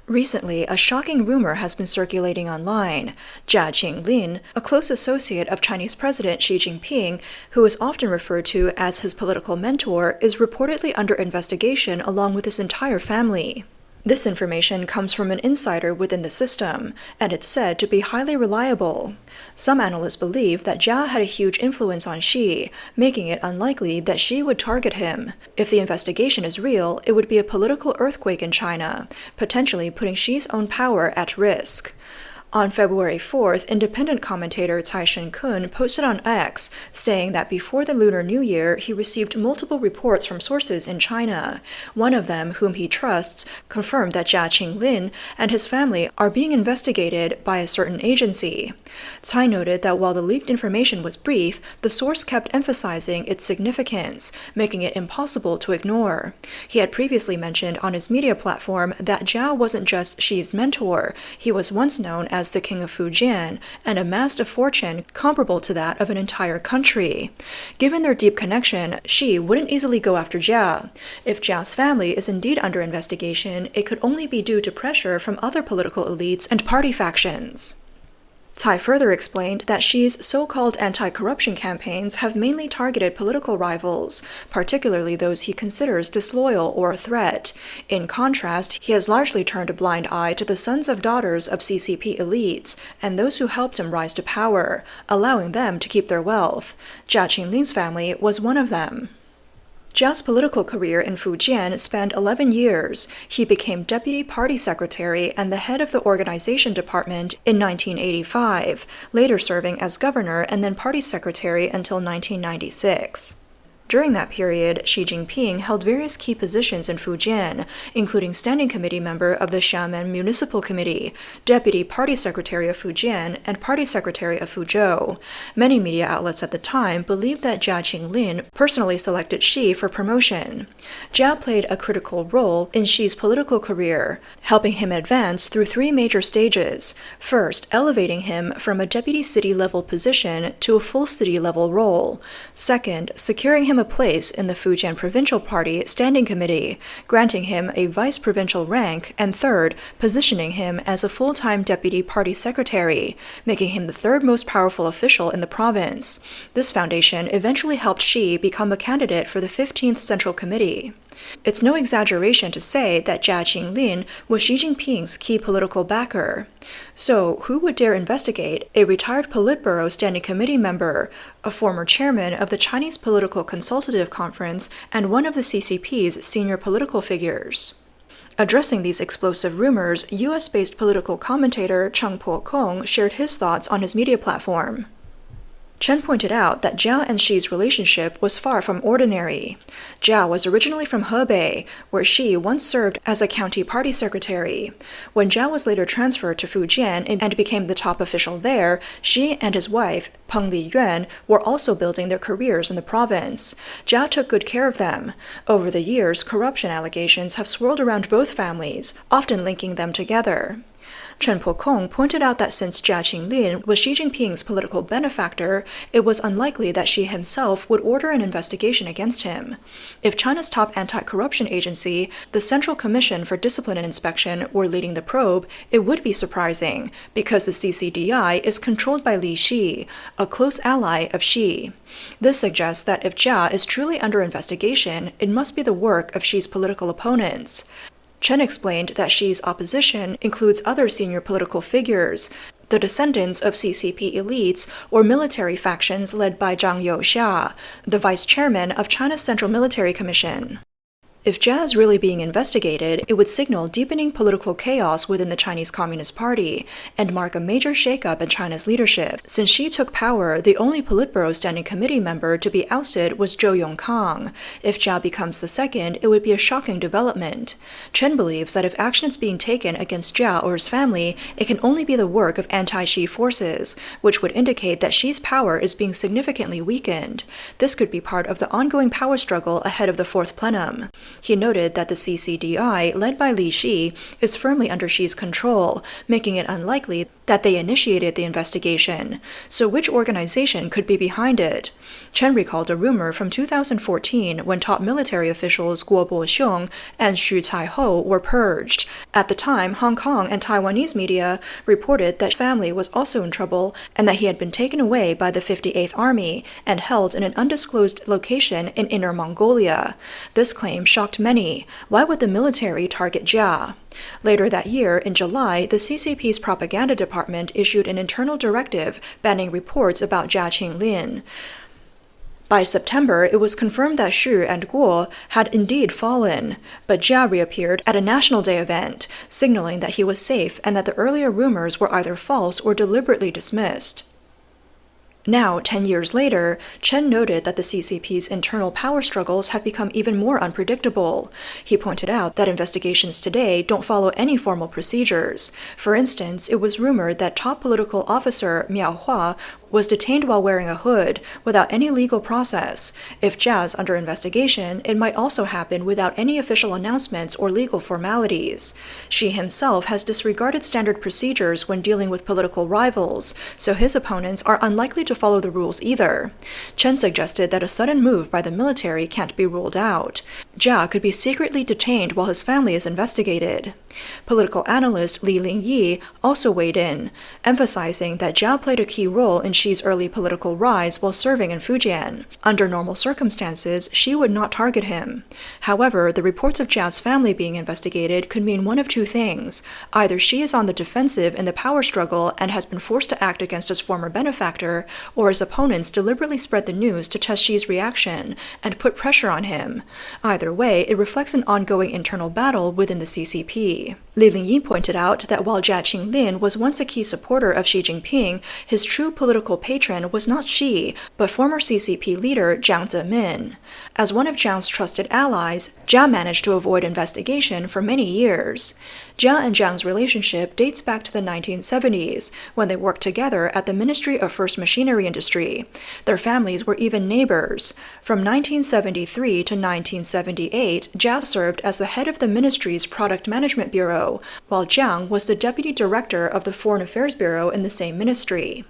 Recently, a shocking rumor has been circulating online. Jia Qinglin, a close associate of Chinese President Xi Jinping, who is often referred to as his political mentor, is reportedly under investigation along with his entire family. This information comes from an insider within the system, and it's said to be highly reliable. Some analysts believe that Jia had a huge influence on Xi, making it unlikely that Xi would target him. If the investigation is real, it would be a political earthquake in China, potentially putting Xi's own power at risk. On February 4th, independent commentator Cai Shen-kun posted on X, saying that before the Lunar New Year, he received multiple reports from sources in China. One of them, whom he trusts, confirmed that Jia Qinglin and his family are being investigated by a certain agency. Cai noted that while the leaked information was brief, the source kept emphasizing its significance, making it impossible to ignore. He had previously mentioned on his media platform that Jia wasn't just Xi's mentor, he was once known as the King of Fujian, and amassed a fortune comparable to that of an entire country. Given their deep connection, Xi wouldn't easily go after Jia. If Jia's family is indeed under investigation, it could only be due to pressure from other political elites and party factions. Cai further explained that Xi's so-called anti-corruption campaigns have mainly targeted political rivals, particularly those he considers disloyal or a threat. In contrast, he has largely turned a blind eye to the sons of daughters of CCP elites and those who helped him rise to power, allowing them to keep their wealth. Jia Qinglin's family was one of them. Jia's political career in Fujian spanned 11 years. He became deputy party secretary and the head of the organization department in 1985, later serving as governor and then party secretary until 1996. During that period, Xi Jinping held various key positions in Fujian, including standing committee member of the Xiamen Municipal Committee, deputy party secretary of Fujian, and party secretary of Fuzhou. Many media outlets at the time believed that Jia Qinglin personally selected Xi for promotion. Jia played a critical role in Xi's political career, helping him advance through three major stages. First, elevating him from a deputy city-level position to a full city-level role. Second, securing him a place in the Fujian Provincial Party Standing Committee, granting him a vice-provincial rank, and third, positioning him as a full-time deputy party secretary, making him the third most powerful official in the province. This foundation eventually helped Xi become a candidate for the 15th Central Committee. It's no exaggeration to say that Jia Qinglin was Xi Jinping's key political backer. So, who would dare investigate a retired Politburo Standing Committee member, a former chairman of the Chinese Political Consultative Conference, and one of the CCP's senior political figures? Addressing these explosive rumors, US-based political commentator Cheng Po-kong shared his thoughts on his media platform. Chen pointed out that Jia and Xi's relationship was far from ordinary. Jia was originally from Hebei, where Xi once served as a county party secretary. When Jia was later transferred to Fujian and became the top official there, Xi and his wife, Peng Liyuan, were also building their careers in the province. Jia took good care of them. Over the years, corruption allegations have swirled around both families, often linking them together. Chen Po-kong pointed out that since Jia Qinglin was Xi Jinping's political benefactor, it was unlikely that Xi himself would order an investigation against him. If China's top anti-corruption agency, the Central Commission for Discipline and Inspection, were leading the probe, it would be surprising, because the CCDI is controlled by Li Xi, a close ally of Xi. This suggests that if Jia is truly under investigation, it must be the work of Xi's political opponents. Chen explained that Xi's opposition includes other senior political figures, the descendants of CCP elites or military factions led by Zhang Youxia, the vice chairman of China's Central Military Commission. If Jia is really being investigated, it would signal deepening political chaos within the Chinese Communist Party and mark a major shakeup in China's leadership. Since Xi took power, the only Politburo Standing Committee member to be ousted was Zhou Yongkang. If Jia becomes the second, it would be a shocking development. Chen believes that if action is being taken against Jia or his family, it can only be the work of anti-Xi forces, which would indicate that Xi's power is being significantly weakened. This could be part of the ongoing power struggle ahead of the fourth plenum. He noted that the CCDI, led by Li Xi, is firmly under Xi's control, making it unlikely that they initiated the investigation. So which organization could be behind it? Chen recalled a rumor from 2014 when top military officials Guo Boxiong and Xu Caihou were purged. At the time, Hong Kong and Taiwanese media reported that his family was also in trouble and that he had been taken away by the 58th Army and held in an undisclosed location in Inner Mongolia. This claim shocked many. Why would the military target Jia? Later that year, in July, the CCP's propaganda department issued an internal directive banning reports about Jia Qinglin. By September, it was confirmed that Xu and Guo had indeed fallen, but Jia reappeared at a National Day event, signaling that he was safe and that the earlier rumors were either false or deliberately dismissed. Now, 10 years later, Chen noted that the CCP's internal power struggles have become even more unpredictable. He pointed out that investigations today don't follow any formal procedures. For instance, it was rumored that top political officer Miao Hua was detained while wearing a hood, without any legal process. If Jia's under investigation, it might also happen without any official announcements or legal formalities. Xi himself has disregarded standard procedures when dealing with political rivals, so his opponents are unlikely to follow the rules either. Chen suggested that a sudden move by the military can't be ruled out. Jia could be secretly detained while his family is investigated. Political analyst Li Lingyi also weighed in, emphasizing that Jia played a key role in Xi's early political rise while serving in Fujian. Under normal circumstances, Xi would not target him. However, the reports of Jia's family being investigated could mean one of two things. Either Xi is on the defensive in the power struggle and has been forced to act against his former benefactor, or his opponents deliberately spread the news to test Xi's reaction and put pressure on him. Either way, it reflects an ongoing internal battle within the CCP. Li Lingyi pointed out that while Jia Qinglin was once a key supporter of Xi Jinping, his true political patron was not Xi, but former CCP leader Jiang Zemin. As one of Jiang's trusted allies, Jia managed to avoid investigation for many years. Jia and Jiang's relationship dates back to the 1970s, when they worked together at the Ministry of First Machinery Industry. Their families were even neighbors. From 1973 to 1978, Jia served as the head of the ministry's Product Management Bureau, while Jiang was the deputy director of the Foreign Affairs Bureau in the same ministry.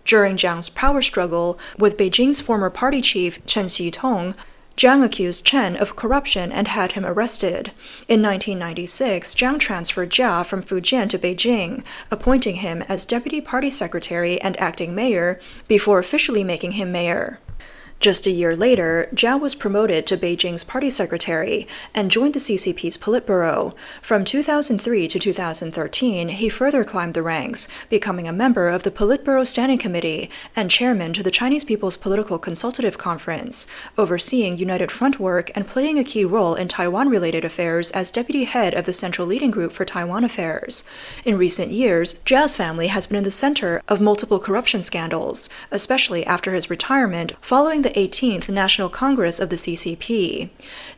During Jiang's power struggle with Beijing's former party chief Chen Xitong, Jiang accused Chen of corruption and had him arrested. In 1996, Jiang transferred Jia from Fujian to Beijing, appointing him as deputy party secretary and acting mayor before officially making him mayor. Just a year later, Jia was promoted to Beijing's party secretary and joined the CCP's Politburo. From 2003 to 2013, he further climbed the ranks, becoming a member of the Politburo Standing Committee and chairman to the Chinese People's Political Consultative Conference, overseeing United Front work and playing a key role in Taiwan-related affairs as deputy head of the Central Leading Group for Taiwan Affairs. In recent years, Jia's family has been in the center of multiple corruption scandals, especially after his retirement following the 18th National Congress of the CCP.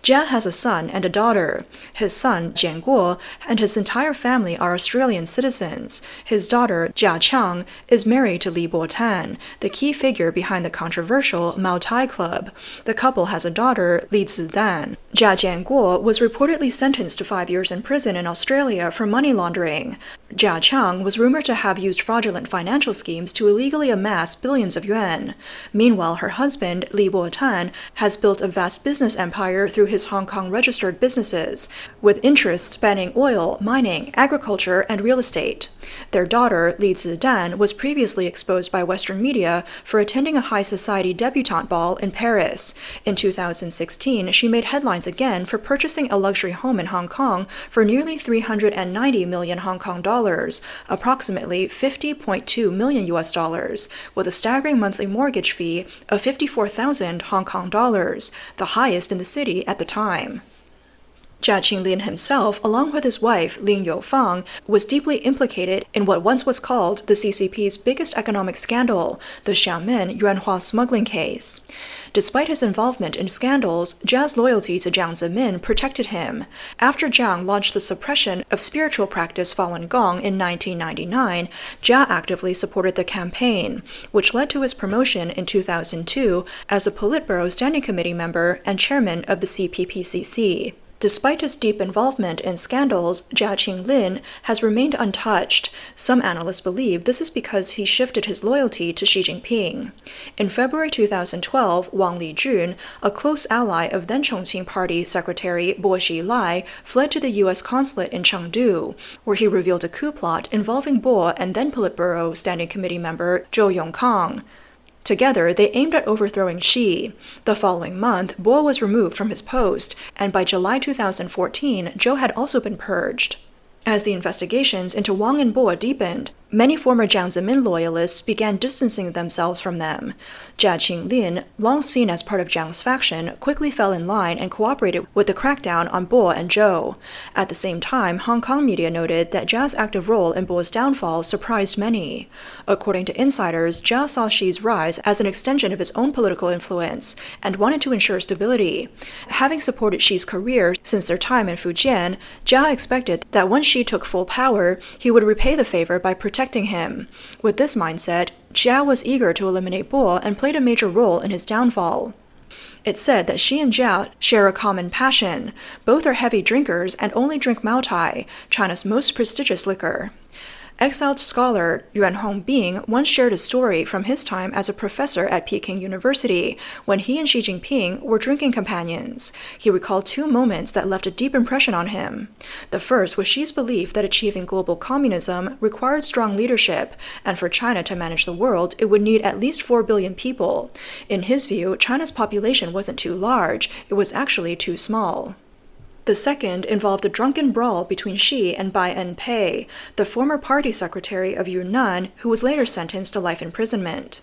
Jia has a son and a daughter. His son, Jian Guo, and his entire family are Australian citizens. His daughter, Jia Qiang, is married to Li Botan, the key figure behind the controversial Mao Tai Club. The couple has a daughter, Li Zidan. Jia Jianguo was reportedly sentenced to 5 years in prison in Australia for money laundering. Jia Qiang was rumored to have used fraudulent financial schemes to illegally amass billions of yuan. Meanwhile, her husband, Li Botan, has built a vast business empire through his Hong Kong registered businesses, with interests spanning oil, mining, agriculture, and real estate. Their daughter, Li Zidan, was previously exposed by Western media for attending a high society debutante ball in Paris. In 2016, she made headlines again for purchasing a luxury home in Hong Kong for nearly 390 million Hong Kong dollars, approximately 50.2 million US dollars, with a staggering monthly mortgage fee of 54,000 Hong Kong dollars, the highest in the city at the time. Jia Qinglin himself, along with his wife, Lin Youfang, was deeply implicated in what once was called the CCP's biggest economic scandal, the Xiamen Yuanhua smuggling case. Despite his involvement in scandals, Jia's loyalty to Jiang Zemin protected him. After Jiang launched the suppression of spiritual practice Falun Gong in 1999, Jia actively supported the campaign, which led to his promotion in 2002 as a Politburo Standing Committee member and chairman of the CPPCC. Despite his deep involvement in scandals, Jia Qinglin has remained untouched. Some analysts believe this is because he shifted his loyalty to Xi Jinping. In February 2012, Wang Lijun, a close ally of then Chongqing Party Secretary Bo Xilai, fled to the U.S. consulate in Chengdu, where he revealed a coup plot involving Bo and then Politburo Standing Committee member Zhou Yongkang. Together, they aimed at overthrowing Xi. The following month, Bo was removed from his post, and by July 2014, Zhou had also been purged. As the investigations into Wang and Bo deepened, many former Jiang Zemin loyalists began distancing themselves from them. Jia Qinglin, long seen as part of Jiang's faction, quickly fell in line and cooperated with the crackdown on Bo and Zhou. At the same time, Hong Kong media noted that Jia's active role in Bo's downfall surprised many. According to insiders, Jia saw Xi's rise as an extension of his own political influence and wanted to ensure stability. Having supported Xi's career since their time in Fujian, Jia expected that once Xi took full power, he would repay the favor by protecting him. With this mindset, Jia was eager to eliminate Bo and played a major role in his downfall. It's said that Xi and Jia share a common passion. Both are heavy drinkers and only drink Maotai, China's most prestigious liquor. Exiled scholar Yuan Hongbing once shared a story from his time as a professor at Peking University when he and Xi Jinping were drinking companions. He recalled two moments that left a deep impression on him. The first was Xi's belief that achieving global communism required strong leadership, and for China to manage the world, it would need at least 4 billion people. In his view, China's population wasn't too large, it was actually too small. The second involved a drunken brawl between Xi and Bai En-pei, the former party secretary of Yunnan, who was later sentenced to life imprisonment.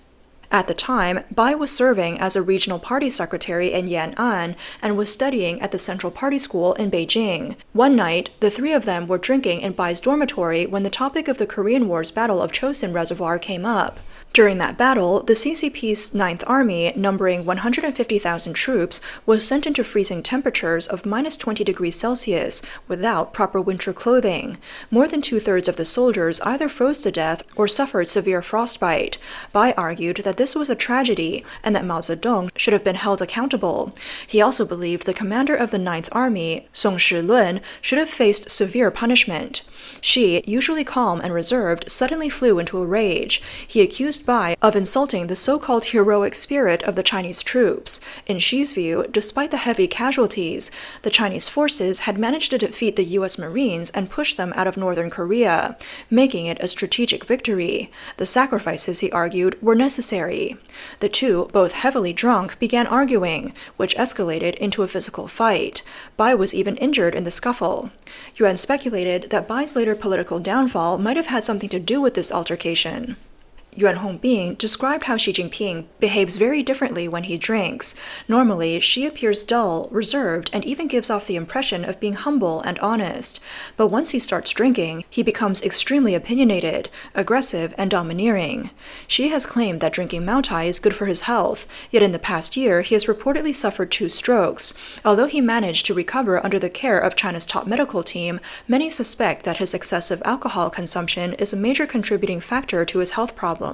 At the time, Bai was serving as a regional party secretary in Yan'an and was studying at the Central Party School in Beijing. One night, the three of them were drinking in Bai's dormitory when the topic of the Korean War's Battle of Chosin Reservoir came up. During that battle, the CCP's 9th Army, numbering 150,000 troops, was sent into freezing temperatures of -20 degrees Celsius without proper winter clothing. More than two-thirds of the soldiers either froze to death or suffered severe frostbite. Bai argued that this was a tragedy and that Mao Zedong should have been held accountable. He also believed the commander of the 9th Army, Song Shilun, should have faced severe punishment. Xi, usually calm and reserved, suddenly flew into a rage. He accused Bai of insulting the so-called heroic spirit of the Chinese troops. In Xi's view, despite the heavy casualties, the Chinese forces had managed to defeat the U.S. Marines and push them out of northern Korea, making it a strategic victory. The sacrifices, he argued, were necessary. The two, both heavily drunk, began arguing, which escalated into a physical fight. Bai was even injured in the scuffle. Yuan speculated that Bai's later political downfall might have had something to do with this altercation. Yuan Hongbing described how Xi Jinping behaves very differently when he drinks. Normally, Xi appears dull, reserved, and even gives off the impression of being humble and honest. But once he starts drinking, he becomes extremely opinionated, aggressive, and domineering. Xi has claimed that drinking Maotai is good for his health, yet in the past year he has reportedly suffered 2 strokes. Although he managed to recover under the care of China's top medical team, many suspect that his excessive alcohol consumption is a major contributing factor to his health problems.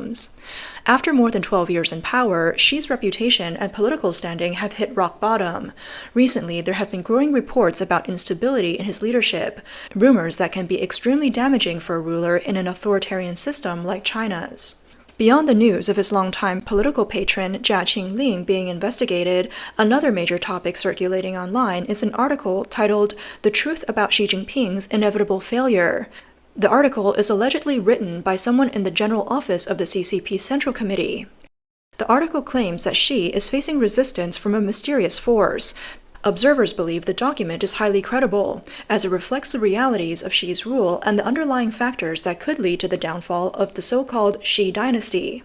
After more than 12 years in power, Xi's reputation and political standing have hit rock bottom. Recently, there have been growing reports about instability in his leadership, rumors that can be extremely damaging for a ruler in an authoritarian system like China's. Beyond the news of his longtime political patron Jia Qinglin being investigated, another major topic circulating online is an article titled "The Truth About Xi Jinping's Inevitable Failure." The article is allegedly written by someone in the general office of the CCP Central Committee. The article claims that Xi is facing resistance from a mysterious force. Observers believe the document is highly credible, as it reflects the realities of Xi's rule and the underlying factors that could lead to the downfall of the so-called Xi dynasty.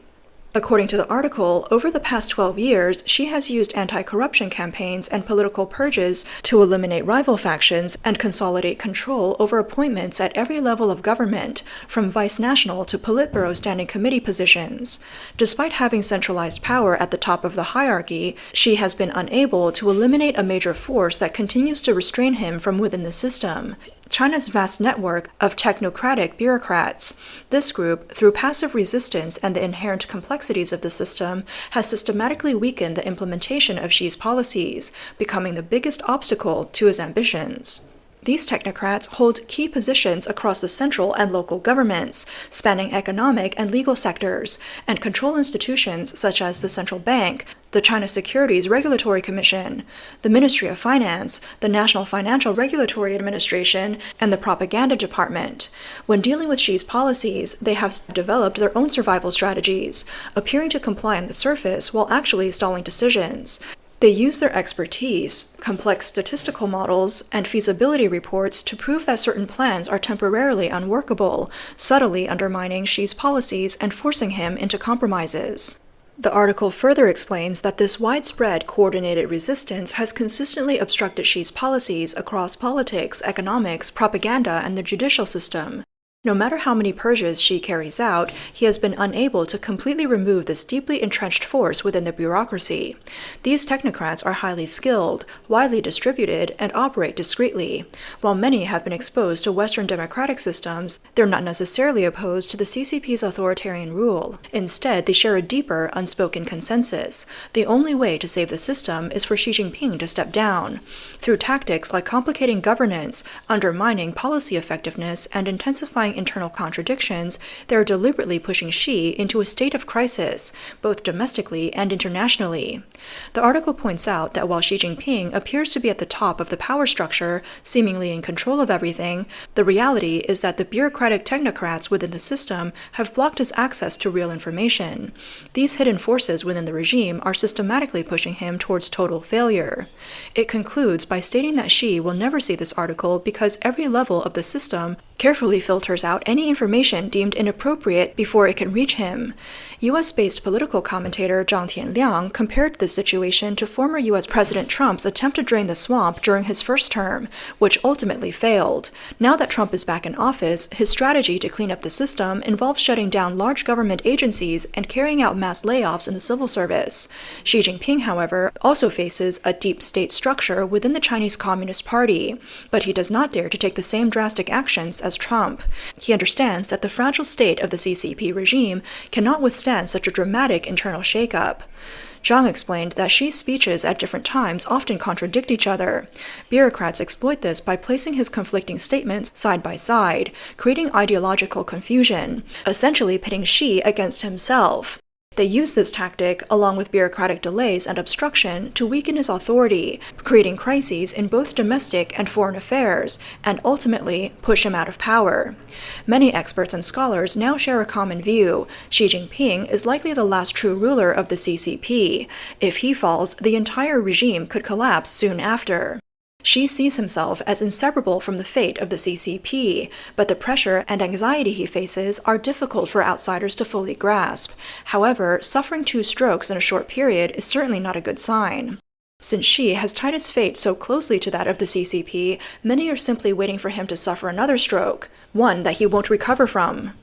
According to the article, over the past 12 years, Xi has used anti-corruption campaigns and political purges to eliminate rival factions and consolidate control over appointments at every level of government, from vice-national to Politburo Standing Committee positions. Despite having centralized power at the top of the hierarchy, Xi has been unable to eliminate a major force that continues to restrain him from within the system. China's vast network of technocratic bureaucrats. This group, through passive resistance and the inherent complexities of the system, has systematically weakened the implementation of Xi's policies, becoming the biggest obstacle to his ambitions. These technocrats hold key positions across the central and local governments, spanning economic and legal sectors, and control institutions such as the central bank, the China Securities Regulatory Commission, the Ministry of Finance, the National Financial Regulatory Administration, and the Propaganda Department. When dealing with Xi's policies, they have developed their own survival strategies, appearing to comply on the surface while actually stalling decisions. They use their expertise, complex statistical models, and feasibility reports to prove that certain plans are temporarily unworkable, subtly undermining Xi's policies and forcing him into compromises. The article further explains that this widespread coordinated resistance has consistently obstructed Xi's policies across politics, economics, propaganda, and the judicial system. No matter how many purges Xi carries out, he has been unable to completely remove this deeply entrenched force within the bureaucracy. These technocrats are highly skilled, widely distributed, and operate discreetly. While many have been exposed to Western democratic systems, they're not necessarily opposed to the CCP's authoritarian rule. Instead, they share a deeper, unspoken consensus. The only way to save the system is for Xi Jinping to step down. Through tactics like complicating governance, undermining policy effectiveness, and intensifying internal contradictions, they are deliberately pushing Xi into a state of crisis, both domestically and internationally. The article points out that while Xi Jinping appears to be at the top of the power structure, seemingly in control of everything, the reality is that the bureaucratic technocrats within the system have blocked his access to real information. These hidden forces within the regime are systematically pushing him towards total failure. It concludes by stating that Xi will never see this article because every level of the system carefully filters out any information deemed inappropriate before it can reach him. U.S.-based political commentator Zhang Tianliang compared this situation to former U.S. President Trump's attempt to drain the swamp during his first term, which ultimately failed. Now that Trump is back in office, his strategy to clean up the system involves shutting down large government agencies and carrying out mass layoffs in the civil service. Xi Jinping, however, also faces a deep state structure within the Chinese Communist Party, but he does not dare to take the same drastic actions as Trump. He understands that the fragile state of the CCP regime cannot withstand such a dramatic internal shakeup. Zhang explained that Xi's speeches at different times often contradict each other. Bureaucrats exploit this by placing his conflicting statements side by side, creating ideological confusion, essentially pitting Xi against himself. They use this tactic, along with bureaucratic delays and obstruction, to weaken his authority, creating crises in both domestic and foreign affairs, and ultimately push him out of power. Many experts and scholars now share a common view. Xi Jinping is likely the last true ruler of the CCP. If he falls, the entire regime could collapse soon after. Xi sees himself as inseparable from the fate of the CCP, but the pressure and anxiety he faces are difficult for outsiders to fully grasp. However, suffering 2 strokes in a short period is certainly not a good sign. Since Xi has tied his fate so closely to that of the CCP, many are simply waiting for him to suffer another stroke, one that he won't recover from.